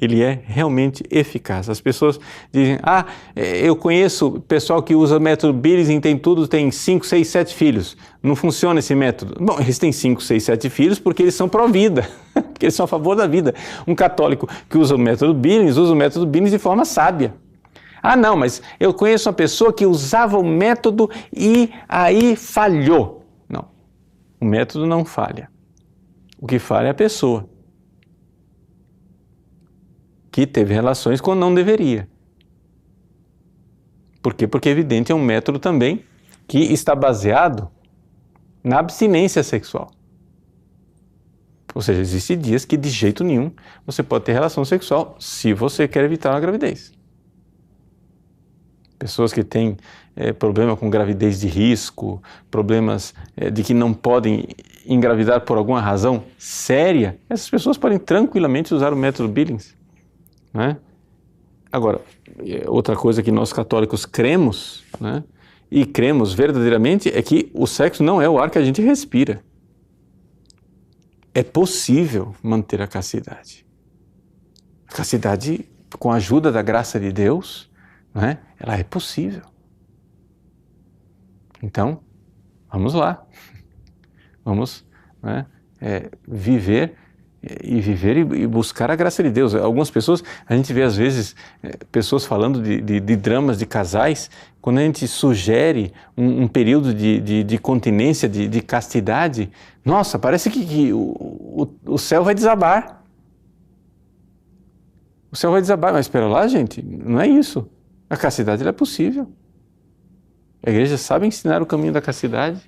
Ele é realmente eficaz. As pessoas dizem: eu conheço pessoal que usa o método Billings e tem 5, 6, 7 filhos. Não funciona esse método. Bom, eles têm 5, 6, 7 filhos porque eles são pró-vida, porque eles são a favor da vida. Um católico que usa o método Billings de forma sábia. Não, mas eu conheço uma pessoa que usava o método e aí falhou. Não, o método não falha. O que falha é a pessoa que teve relações quando não deveria. Por quê? Porque, evidente, é um método também que está baseado na abstinência sexual. Ou seja, existem dias que de jeito nenhum você pode ter relação sexual se você quer evitar uma gravidez. Pessoas que têm problema com gravidez de risco, problemas de que não podem engravidar por alguma razão séria, essas pessoas podem tranquilamente usar o método Billings, né? Agora, outra coisa que nós católicos cremos, né, e cremos verdadeiramente é que o sexo não é o ar que a gente respira. É possível manter a castidade. A castidade, com a ajuda da graça de Deus, né, ela é possível. Então, vamos lá. Vamos, né, viver e buscar a graça de Deus. Algumas pessoas, a gente vê às vezes pessoas falando de dramas de casais, quando a gente sugere um período de continência, de castidade, nossa, parece que o céu vai desabar. O céu vai desabar, mas espera lá, gente, não é isso. A castidade ela é possível. A igreja sabe ensinar o caminho da castidade,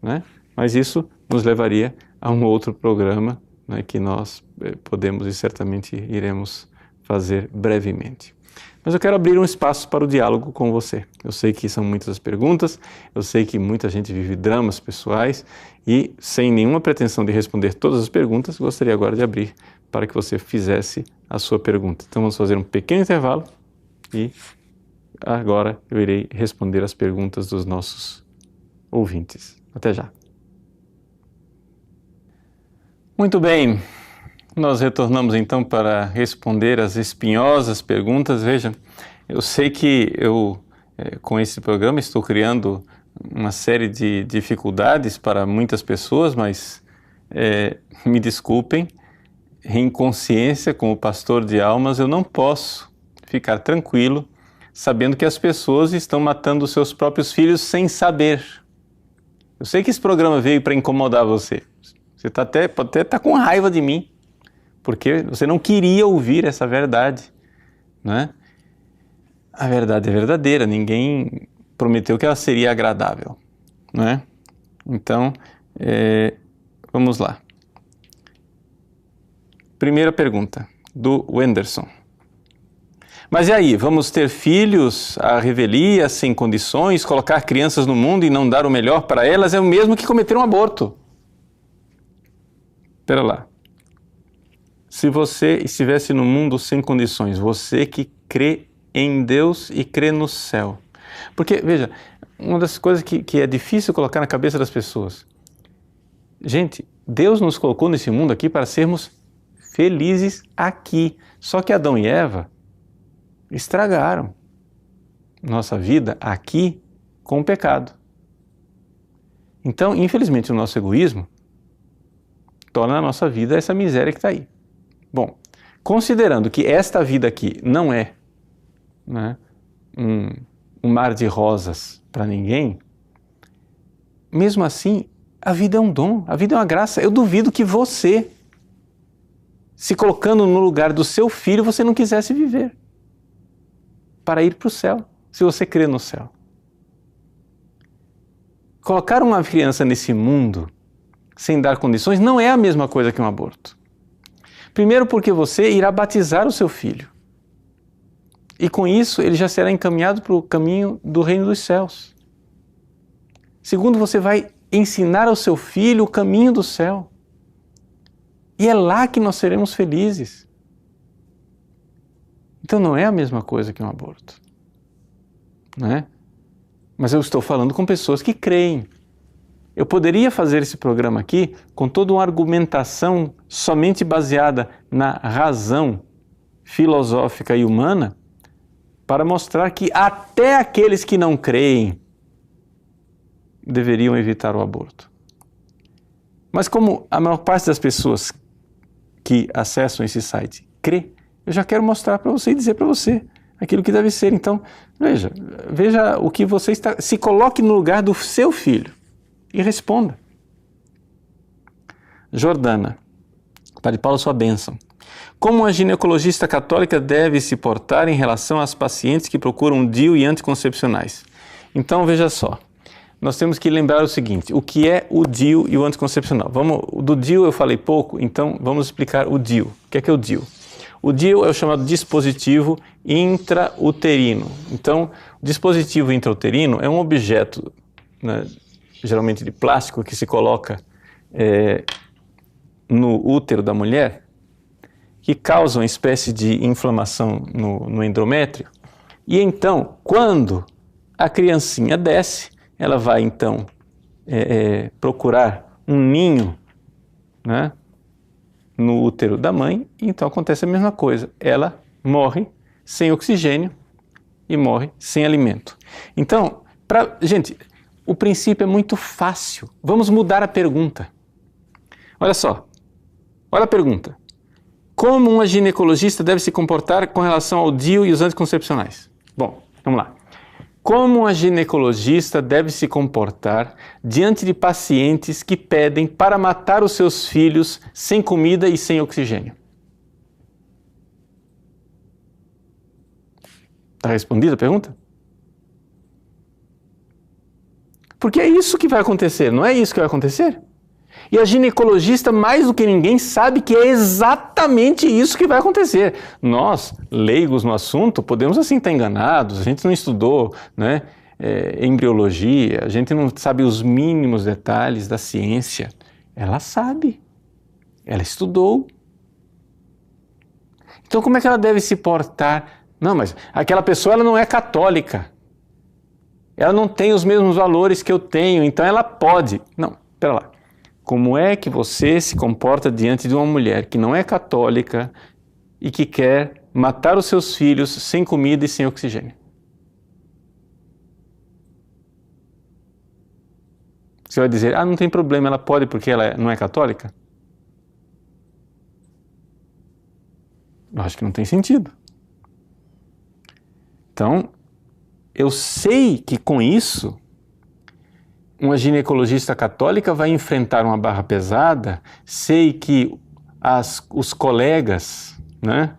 né? Mas isso nos levaria a um outro programa, né, que nós podemos e certamente iremos fazer brevemente. Mas eu quero abrir um espaço para o diálogo com você. Eu sei que são muitas as perguntas, eu sei que muita gente vive dramas pessoais e, sem nenhuma pretensão de responder todas as perguntas, gostaria agora de abrir para que você fizesse a sua pergunta. Então vamos fazer um pequeno intervalo e agora eu irei responder as perguntas dos nossos ouvintes. Até já. Muito bem, nós retornamos então para responder as espinhosas perguntas. Veja, eu sei que eu, com esse programa, estou criando uma série de dificuldades para muitas pessoas, mas me desculpem, em consciência, como pastor de almas, eu não posso ficar tranquilo sabendo que as pessoas estão matando os seus próprios filhos sem saber. Eu sei que esse programa veio para incomodar você. Você pode até estar com raiva de mim, porque você não queria ouvir essa verdade, né? A verdade é verdadeira, ninguém prometeu que ela seria agradável, né? Então, vamos lá. Primeira pergunta, do Wenderson. Mas e aí, vamos ter filhos à revelia, sem condições, colocar crianças no mundo e não dar o melhor para elas é o mesmo que cometer um aborto. Espera lá. Se você estivesse no mundo sem condições, você que crê em Deus e crê no céu. Porque, veja, uma das coisas que é difícil colocar na cabeça das pessoas. Gente, Deus nos colocou nesse mundo aqui para sermos felizes aqui. Só que Adão e Eva estragaram nossa vida aqui com o pecado. Então, infelizmente, o nosso egoísmo torna a nossa vida essa miséria que está aí. Bom, considerando que esta vida aqui não é, né, um mar de rosas para ninguém, mesmo assim, a vida é um dom, a vida é uma graça. Eu duvido que você, se colocando no lugar do seu filho, você não quisesse viver para ir para o céu, se você crê no céu. Colocar uma criança nesse mundo sem dar condições não é a mesma coisa que um aborto. Primeiro porque você irá batizar o seu filho. E com isso ele já será encaminhado para o caminho do reino dos céus. Segundo, você vai ensinar ao seu filho o caminho do céu. E é lá que nós seremos felizes. Então não é a mesma coisa que um aborto, né? Mas eu estou falando com pessoas que creem. Eu poderia fazer esse programa aqui com toda uma argumentação somente baseada na razão filosófica e humana para mostrar que até aqueles que não creem deveriam evitar o aborto. Mas como a maior parte das pessoas que acessam esse site crê, eu já quero mostrar para você e dizer para você aquilo que deve ser. Então, veja o que você está... Se coloque no lugar do seu filho e responda. Jordana, Padre Paulo, sua bênção. Como uma ginecologista católica deve se portar em relação às pacientes que procuram DIU e anticoncepcionais? Então, veja só. Nós temos que lembrar o seguinte, o que é o DIU e o anticoncepcional? Do DIU eu falei pouco, então vamos explicar o DIU. O que é o DIU? O DIU é o chamado dispositivo intrauterino. Então, o dispositivo intrauterino é um objeto, né, geralmente de plástico, que se coloca no útero da mulher, que causa uma espécie de inflamação no endométrio. E então, quando a criancinha desce, ela vai então procurar um ninho, né, no útero da mãe, e então acontece a mesma coisa. Ela morre sem oxigênio e morre sem alimento. Então, gente, o princípio é muito fácil. Vamos mudar a pergunta. Olha só, olha a pergunta. Como uma ginecologista deve se comportar com relação ao DIU e os anticoncepcionais? Bom, vamos lá. Como uma ginecologista deve se comportar diante de pacientes que pedem para matar os seus filhos sem comida e sem oxigênio? Está respondida a pergunta? Porque é isso que vai acontecer, não é isso que vai acontecer? E a ginecologista, mais do que ninguém, sabe que é exatamente isso que vai acontecer. Nós, leigos no assunto, podemos assim estar enganados, a gente não estudou, né, embriologia, a gente não sabe os mínimos detalhes da ciência. Ela sabe, ela estudou. Então como é que ela deve se portar? Não, mas aquela pessoa ela não é católica. Ela não tem os mesmos valores que eu tenho, então ela pode. Não, espera lá. Como é que você se comporta diante de uma mulher que não é católica e que quer matar os seus filhos sem comida e sem oxigênio? Você vai dizer, não tem problema, ela pode porque ela não é católica? Eu acho que não tem sentido. Então, eu sei que com isso, uma ginecologista católica vai enfrentar uma barra pesada, sei que os colegas, né,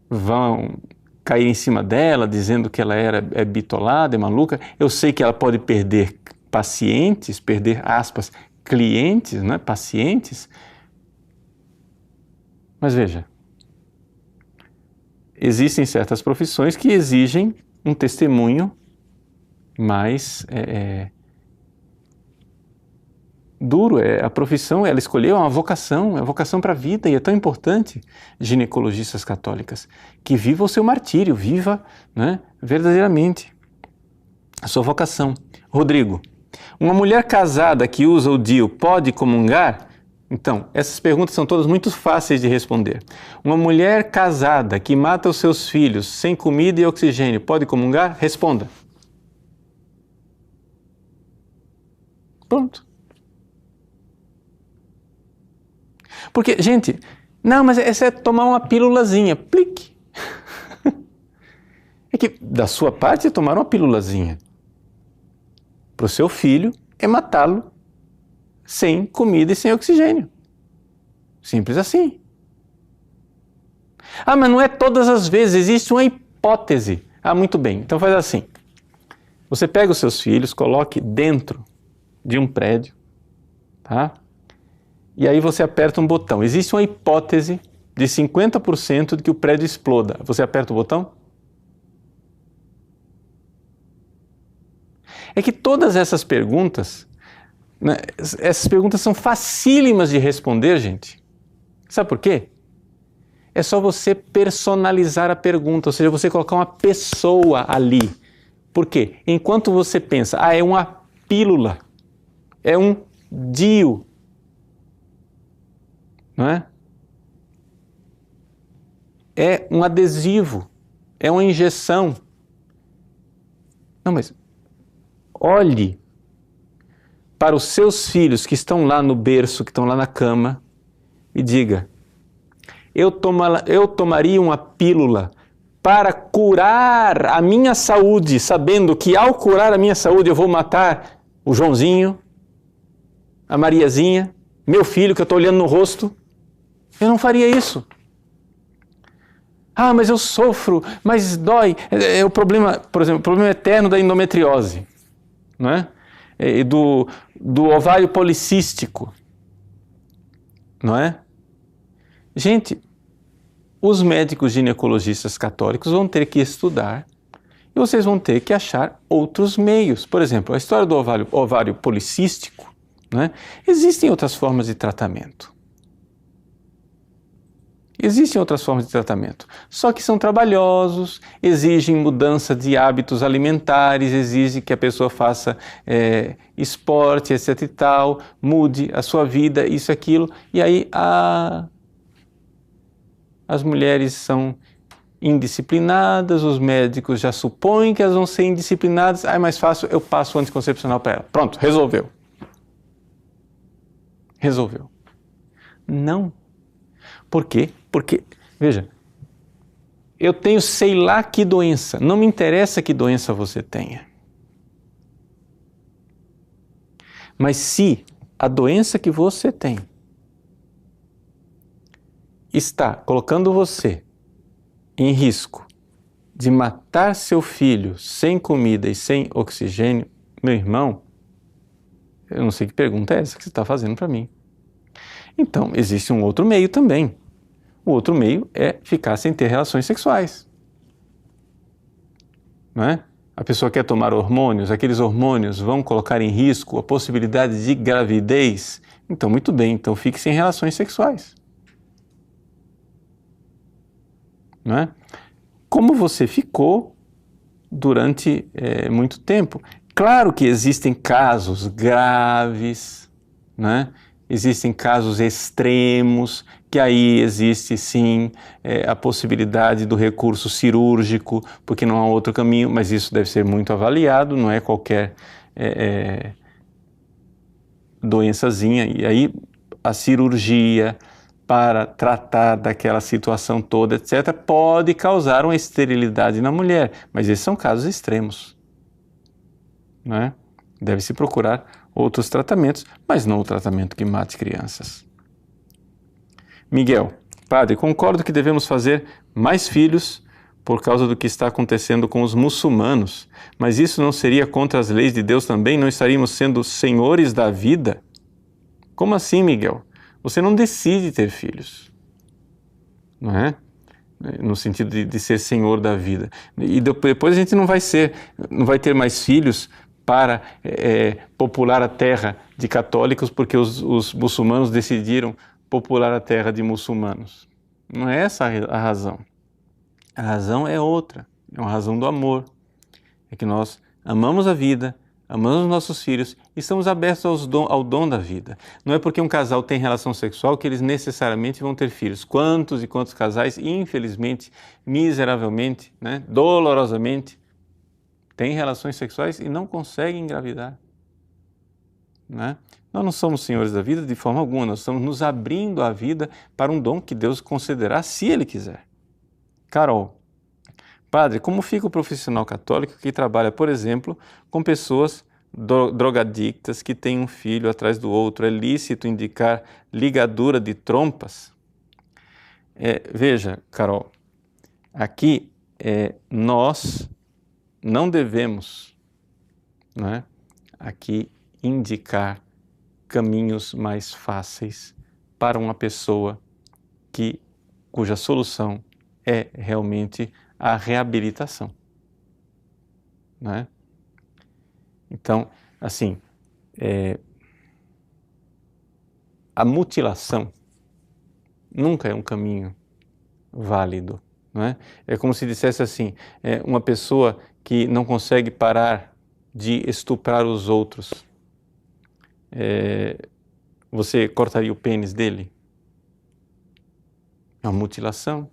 vão cair em cima dela, dizendo que ela é bitolada, é maluca. Eu sei que ela pode perder pacientes, perder, aspas, clientes, né, pacientes. Mas veja, existem certas profissões que exigem um testemunho mais duro. A profissão, ela escolheu, é uma vocação para a vida, e é tão importante, ginecologistas católicas, que viva o seu martírio, viva, né, verdadeiramente a sua vocação. Rodrigo, uma mulher casada que usa o DIU pode comungar? Então, essas perguntas são todas muito fáceis de responder. Uma mulher casada que mata os seus filhos sem comida e oxigênio pode comungar? Responda. Pronto. Porque, gente, não, mas essa é tomar uma pílulazinha. Plique. É que da sua parte é tomar uma pílulazinha. Para o seu filho é matá-lo sem comida e sem oxigênio. Simples assim. Mas não é todas as vezes, existe uma hipótese. Muito bem, então faz assim. Você pega os seus filhos, coloque dentro de um prédio, tá? E aí você aperta um botão. Existe uma hipótese de 50% de que o prédio exploda. Você aperta o botão? É que todas essas perguntas, né, essas perguntas são facílimas de responder, gente. Sabe por quê? É só você personalizar a pergunta, ou seja, você colocar uma pessoa ali. Por quê? Enquanto você pensa, é uma pílula, é um DIU, não é? É um adesivo, é uma injeção. Não, mas olhe para os seus filhos que estão lá no berço, que estão lá na cama, e diga, eu tomaria uma pílula para curar a minha saúde, sabendo que ao curar a minha saúde eu vou matar o Joãozinho, a Mariazinha, meu filho que eu estou olhando no rosto. Eu não faria isso. Mas eu sofro, mas dói. É o problema, por exemplo, o problema eterno da endometriose, não é? E do ovário policístico, não é? Gente, os médicos ginecologistas católicos vão ter que estudar e vocês vão ter que achar outros meios. Por exemplo, a história do ovário policístico, né? Existem outras formas de tratamento. Existem outras formas de tratamento, só que são trabalhosos, exigem mudança de hábitos alimentares, exigem que a pessoa faça esporte, etc e tal, mude a sua vida, isso e aquilo, e aí as mulheres são indisciplinadas, os médicos já supõem que elas vão ser indisciplinadas, é mais fácil, eu passo o anticoncepcional para ela. Pronto, resolveu. Resolveu. Não. Por quê? Porque, veja, eu tenho sei lá que doença, não me interessa que doença você tenha. Mas se a doença que você tem está colocando você em risco de matar seu filho sem comida e sem oxigênio, meu irmão, eu não sei que pergunta é essa que você está fazendo para mim. Então, existe um outro meio também. O outro meio é ficar sem ter relações sexuais. Não é? A pessoa quer tomar hormônios, aqueles hormônios vão colocar em risco a possibilidade de gravidez. Então, muito bem, então fique sem relações sexuais. Não é? Como você ficou durante muito tempo. Claro que existem casos graves, né? Existem casos extremos, que aí existe sim a possibilidade do recurso cirúrgico, porque não há outro caminho, mas isso deve ser muito avaliado, não é qualquer doençazinha. E aí a cirurgia para tratar daquela situação toda, etc., pode causar uma esterilidade na mulher, mas esses são casos extremos, não é? Deve-se procurar outros tratamentos, mas não o tratamento que mate crianças. Miguel, padre, concordo que devemos fazer mais filhos por causa do que está acontecendo com os muçulmanos, mas isso não seria contra as leis de Deus também? Não estaríamos sendo senhores da vida? Como assim, Miguel? Você não decide ter filhos, não é? No sentido de ser senhor da vida. E depois a gente não vai ter mais filhos para popular a terra de católicos porque os muçulmanos decidiram popular a terra de muçulmanos. Não é essa a razão. A razão é outra, é uma razão do amor. É que nós amamos a vida, amamos os nossos filhos e estamos abertos ao dom da vida. Não é porque um casal tem relação sexual que eles necessariamente vão ter filhos. Quantos e quantos casais, infelizmente, miseravelmente, né, dolorosamente, têm relações sexuais e não conseguem engravidar? Né? Nós não somos senhores da vida de forma alguma, nós estamos nos abrindo à vida para um dom que Deus concederá se Ele quiser. Carol, padre, como fica o profissional católico que trabalha, por exemplo, com pessoas drogadictas que têm um filho atrás do outro? É lícito indicar ligadura de trompas? Veja, Carol, aqui nós não devemos, né, aqui indicar caminhos mais fáceis para uma pessoa cuja solução é realmente a reabilitação, né? Então, assim, a mutilação nunca é um caminho válido, não é? É como se dissesse assim, uma pessoa que não consegue parar de estuprar os outros, você cortaria o pênis dele? É uma mutilação.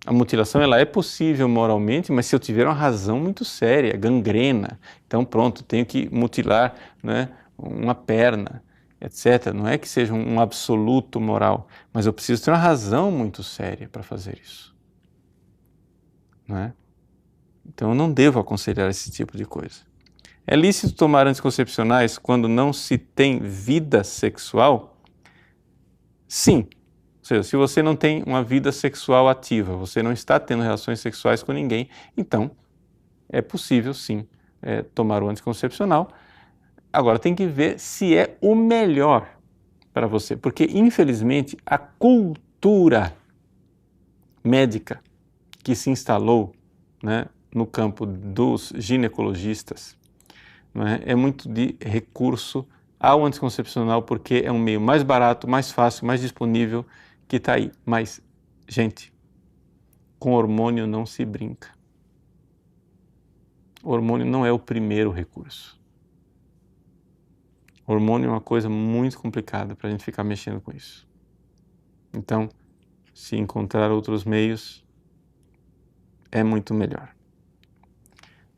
A mutilação ela é possível moralmente, mas se eu tiver uma razão muito séria, gangrena, então pronto, tenho que mutilar, né, uma perna, etc. Não é que seja um absoluto moral, mas eu preciso ter uma razão muito séria para fazer isso, não é? Então eu não devo aconselhar esse tipo de coisa. É lícito tomar anticoncepcionais quando não se tem vida sexual? Sim. Ou seja, se você não tem uma vida sexual ativa, você não está tendo relações sexuais com ninguém, então é possível sim tomar o anticoncepcional. Agora tem que ver se é o melhor para você, porque infelizmente a cultura médica que se instalou, né, no campo dos ginecologistas, né, é muito de recurso ao anticoncepcional porque é um meio mais barato, mais fácil, mais disponível, que está aí. Mas, gente, com hormônio não se brinca. O hormônio não é o primeiro recurso. O hormônio é uma coisa muito complicada para a gente ficar mexendo com isso. Então, se encontrar outros meios, é muito melhor.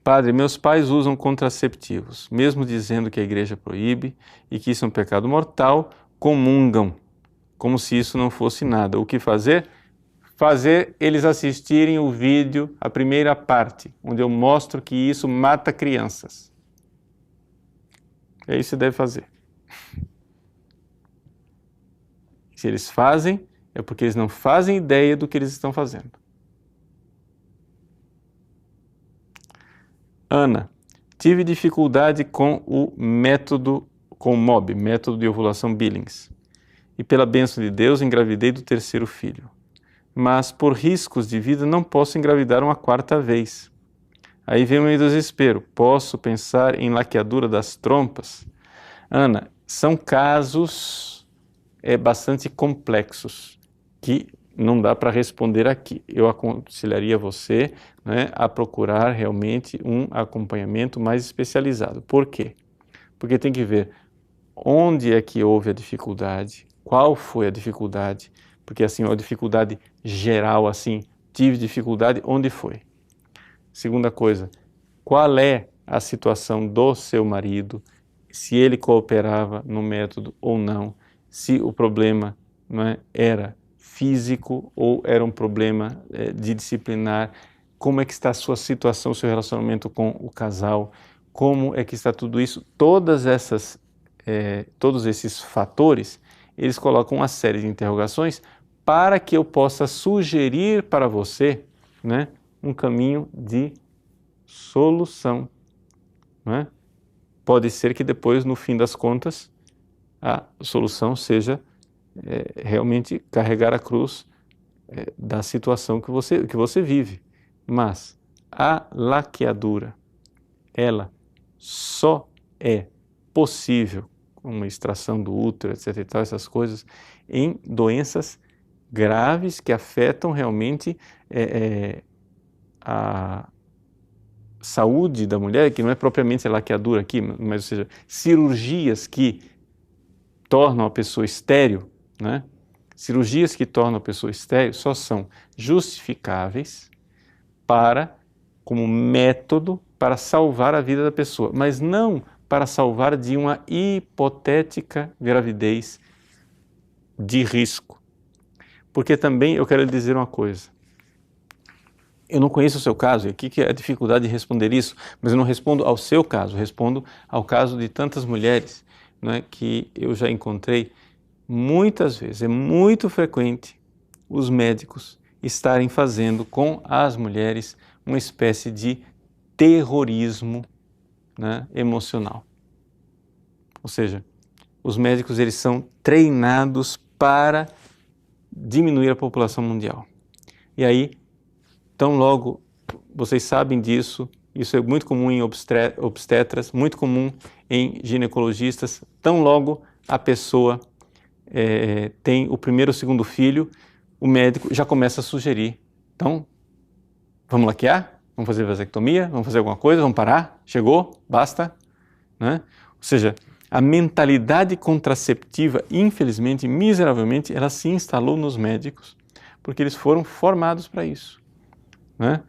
Padre, meus pais usam contraceptivos, mesmo dizendo que a igreja proíbe e que isso é um pecado mortal, comungam, como se isso não fosse nada. O que fazer? Fazer eles assistirem o vídeo, a primeira parte, onde eu mostro que isso mata crianças. É isso que você deve fazer. Se eles fazem, é porque eles não fazem ideia do que eles estão fazendo. Ana, tive dificuldade com o método, com o MOB, método de ovulação Billings. E pela bênção de Deus engravidei do terceiro filho. Mas por riscos de vida não posso engravidar uma quarta vez. Aí vem o meu desespero. Posso pensar em laqueadura das trompas? Ana, são casos bastante complexos que não dá para responder aqui. Eu aconselharia você, né, a procurar realmente um acompanhamento mais especializado. Por quê? Porque tem que ver onde é que houve a dificuldade, qual foi a dificuldade, porque assim, a dificuldade geral, assim, tive dificuldade, onde foi? Segunda coisa, qual é a situação do seu marido, se ele cooperava no método ou não, se o problema, né, era físico ou era um problema de disciplinar, como é que está a sua situação, o seu relacionamento com o casal, como é que está tudo isso, todos esses fatores, eles colocam uma série de interrogações para que eu possa sugerir para você, né, um caminho de solução, né? Pode ser que depois, no fim das contas, a solução seja realmente carregar a cruz da situação que você vive. Mas a laqueadura, ela só é possível, uma extração do útero, etc. e tal, essas coisas, em doenças graves que afetam realmente a saúde da mulher, que não é propriamente a laqueadura aqui, mas, ou seja, cirurgias que tornam a pessoa estéril, né? Cirurgias que tornam a pessoa estéril só são justificáveis como método para salvar a vida da pessoa, mas não para salvar de uma hipotética gravidez de risco. Porque também eu quero lhe dizer uma coisa. Eu não conheço o seu caso, e aqui que é a dificuldade de responder isso, mas eu não respondo ao seu caso, respondo ao caso de tantas mulheres, né, que eu já encontrei. Muitas vezes, é muito frequente os médicos estarem fazendo com as mulheres uma espécie de terrorismo, né, emocional. Ou seja, os médicos eles são treinados para diminuir a população mundial. E aí, tão logo vocês sabem disso, isso é muito comum em obstetras, muito comum em ginecologistas, tão logo a pessoa tem o primeiro ou segundo filho, o médico já começa a sugerir. Então, vamos laquear? Vamos fazer vasectomia? Vamos fazer alguma coisa? Vamos parar? Chegou? Basta? Né? Ou seja, a mentalidade contraceptiva, infelizmente, miseravelmente, ela se instalou nos médicos, porque eles foram formados para isso. Né?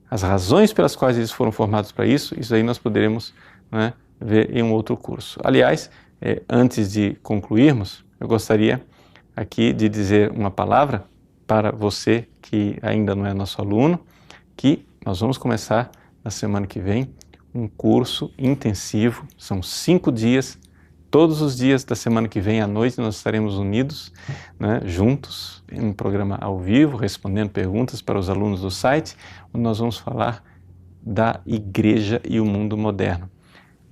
As razões pelas quais eles foram formados para isso aí nós poderemos, né, ver em um outro curso. Aliás, antes de concluirmos, eu gostaria aqui de dizer uma palavra para você que ainda não é nosso aluno, que nós vamos começar na semana que vem um curso intensivo, são 5 dias, todos os dias da semana que vem à noite nós estaremos unidos, né, juntos, em um programa ao vivo, respondendo perguntas para os alunos do site, onde nós vamos falar da igreja e o mundo moderno.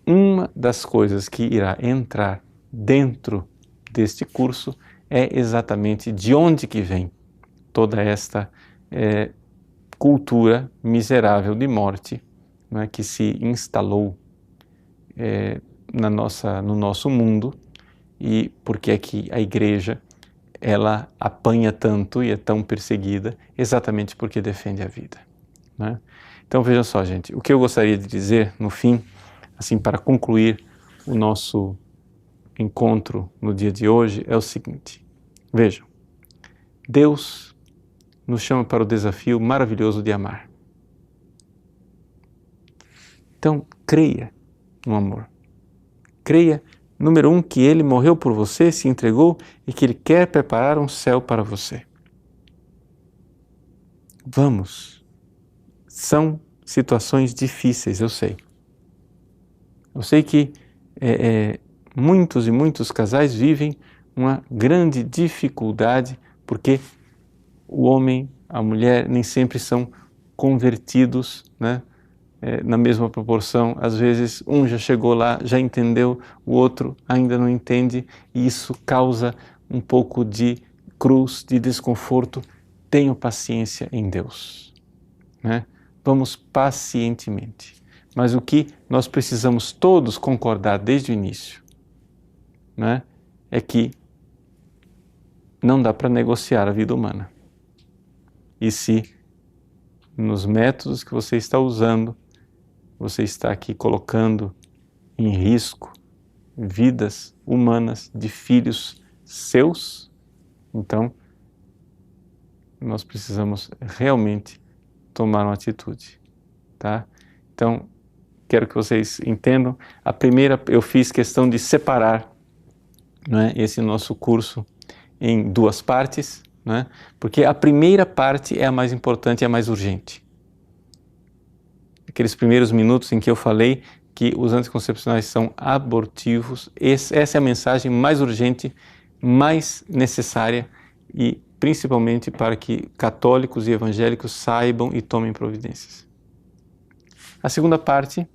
Uma das coisas que irá entrar dentro deste curso é exatamente de onde que vem toda esta cultura miserável de morte, né, que se instalou no nosso mundo, e por que é que a igreja ela apanha tanto e é tão perseguida exatamente porque defende a vida, né? Então veja só, gente, o que eu gostaria de dizer no fim, assim, para concluir o nosso encontro no dia de hoje, é o seguinte: vejam, Deus nos chama para o desafio maravilhoso de amar. Então, creia no amor. Creia, número 1, que Ele morreu por você, se entregou e que Ele quer preparar um céu para você. Vamos. São situações difíceis, eu sei. Eu sei que muitos e muitos casais vivem uma grande dificuldade porque o homem, a mulher nem sempre são convertidos, né? Na mesma proporção. Às vezes um já chegou lá, já entendeu, o outro ainda não entende e isso causa um pouco de cruz, de desconforto. Tenham paciência em Deus, né? Vamos pacientemente. Mas o que nós precisamos todos concordar desde o início, né, é que não dá para negociar a vida humana. E se nos métodos que você está usando, você está aqui colocando em risco vidas humanas de filhos seus, então nós precisamos realmente tomar uma atitude, tá? Então, quero que vocês entendam. A primeira, eu fiz questão de separar, né, esse nosso curso em 2 partes, né, porque a primeira parte é a mais importante e a mais urgente. Aqueles primeiros minutos em que eu falei que os anticoncepcionais são abortivos, essa é a mensagem mais urgente, mais necessária e principalmente para que católicos e evangélicos saibam e tomem providências. A segunda parte,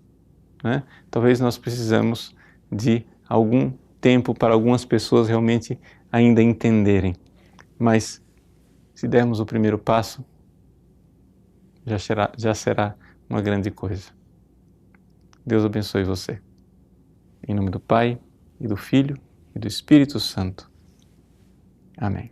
né, talvez nós precisamos de algum tempo para algumas pessoas realmente ainda entenderem, mas se dermos o primeiro passo, já será uma grande coisa. Deus abençoe você. Em nome do Pai, e do Filho, e do Espírito Santo. Amém.